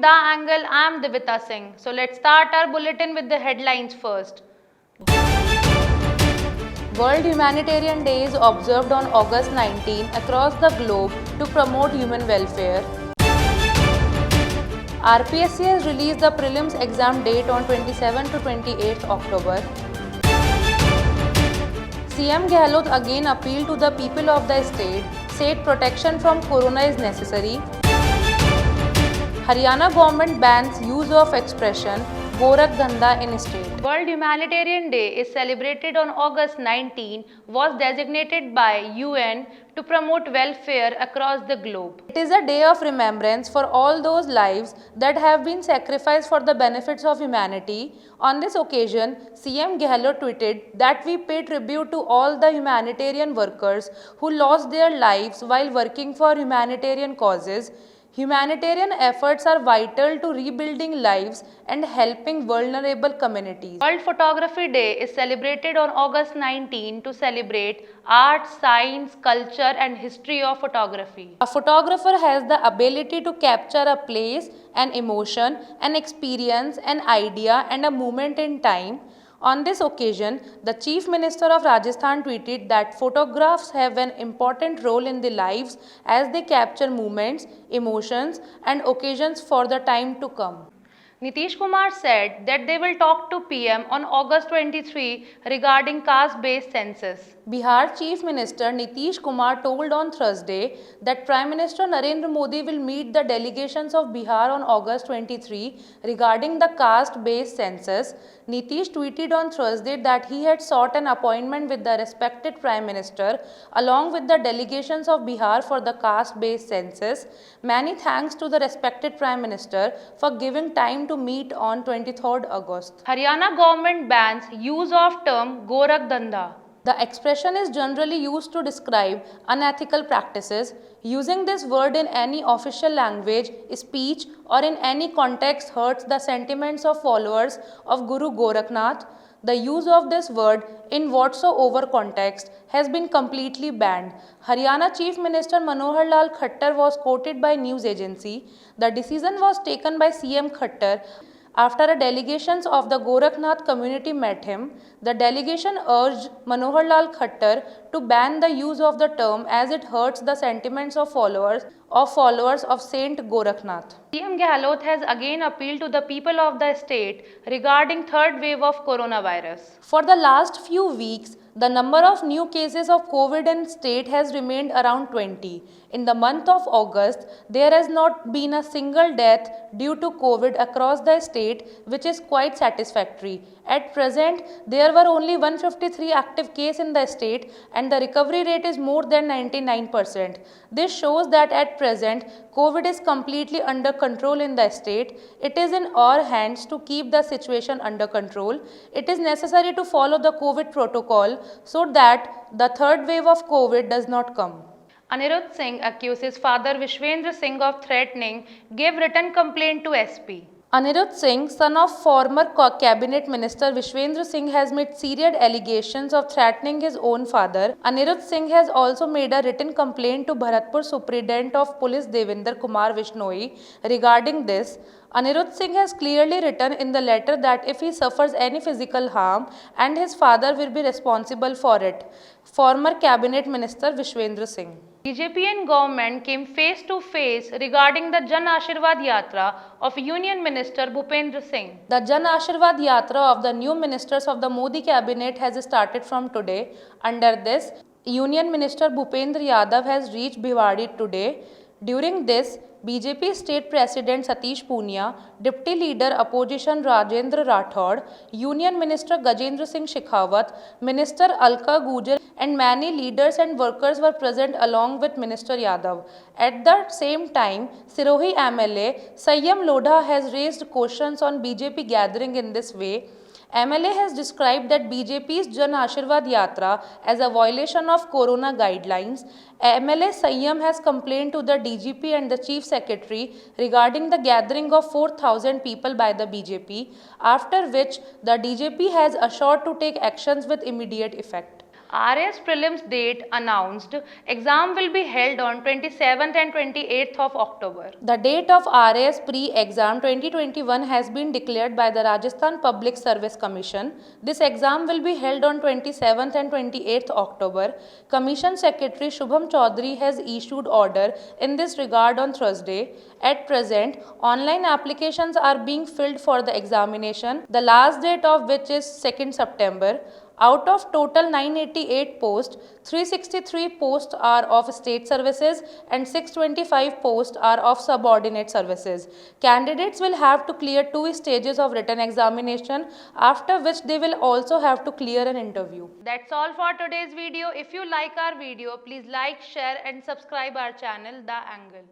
The Angle, I am Divita Singh. So let's start our bulletin with the headlines first. World Humanitarian Day is observed on August 19 across the globe to promote human welfare. RPSC has released the prelims exam date on 27 to 28 October. CM Gehlot again appealed to the people of the state, said protection from corona is necessary. Haryana government bans use of expression Gorak Dhanda in state. World Humanitarian Day is celebrated on August 19, was designated by UN to promote welfare across the globe. It is a day of remembrance for all those lives that have been sacrificed for the benefits of humanity. On this occasion, CM Gehlot tweeted that we pay tribute to all the humanitarian workers who lost their lives while working for humanitarian causes. Humanitarian efforts are vital to rebuilding lives and helping vulnerable communities. World Photography Day is celebrated on August 19 to celebrate art, science, culture and history of photography. A photographer has the ability to capture a place, an emotion, an experience, an idea and a moment in time. On this occasion, the Chief Minister of Rajasthan tweeted that photographs have an important role in the lives as they capture moments, emotions and occasions for the time to come. Nitish Kumar said that they will talk to PM on August 23 regarding caste-based census. Bihar Chief Minister Nitish Kumar told on Thursday that Prime Minister Narendra Modi will meet the delegations of Bihar on August 23 regarding the caste-based census. Nitish tweeted on Thursday that he had sought an appointment with the respected Prime Minister along with the delegations of Bihar for the caste-based census. Many thanks to the respected Prime Minister for giving time to meet on 23rd August. Haryana government bans use of term Gorak Dhanda. The expression is generally used to describe unethical practices. Using this word in any official language, speech or in any context hurts the sentiments of followers of Guru Gorakhnath. The use of this word in whatsoever context has been completely banned. Haryana Chief Minister Manohar Lal Khattar was quoted by news agency. The decision was taken by CM Khattar after a delegation of the Gorakhnath community met him. The delegation urged Manohar Lal Khattar to ban the use of the term as it hurts the sentiments of followers of Saint Gorakhnath. CM Gehlot has again appealed to the people of the state regarding third wave of coronavirus. For the last few weeks, the number of new cases of COVID in state has remained around 20. In the month of August, there has not been a single death due to COVID across the state, which is quite satisfactory. At present, there were only 153 active cases in the state and the recovery rate is more than 99%. This shows that at present, COVID is completely under control in the state. It is in our hands to keep the situation under control. It is necessary to follow the COVID protocol so that the third wave of COVID does not come. Anirudh Singh accuses father Vishwendra Singh of threatening, gave written complaint to SP. Anirudh Singh, son of former cabinet minister Vishwendra Singh, has made serious allegations of threatening his own father. Anirudh Singh has also made a written complaint to Bharatpur Superintendent of Police Devinder Kumar Vishnoi regarding this. Anirudh Singh has clearly written in the letter that if he suffers any physical harm and his father will be responsible for it. Former cabinet minister Vishwendra Singh. BJP and government came face to face regarding the Jan Ashirwad Yatra of Union Minister Bhupendra Singh. The Jan Ashirwad Yatra of the new ministers of the Modi cabinet has started from today. Under this, Union Minister Bhupendra Yadav has reached Bhiwadi today. During this, BJP State President Satish Punia, Deputy Leader Opposition Rajendra Rathod, Union Minister Gajendra Singh Shekhawat, Minister Alka Gujar and many leaders and workers were present along with Minister Yadav. At the same time, Sirohi MLA Sayyam Lodha has raised questions on BJP gathering in this way. MLA has described that BJP's Jan Ashirwad Yatra as a violation of Corona guidelines. MLA Sayyam has complained to the DGP and the Chief Secretary regarding the gathering of 4,000 people by the BJP, after which the DGP has assured to take actions with immediate effect. RAS prelims date announced. Exam will be held on 27th and 28th of October. The date of RAS pre-exam 2021 has been declared by the Rajasthan Public Service Commission. This exam will be held on 27th and 28th October. Commission Secretary Shubham Chaudhary has issued order in this regard on Thursday. At present, online applications are being filled for the examination, the last date of which is 2nd September. Out of total 988 posts, 363 posts are of state services and 625 posts are of subordinate services. Candidates will have to clear 2 stages of written examination, after which they will also have to clear an interview. That's all for today's video. If you like our video, please like, share and subscribe our channel, The Angle.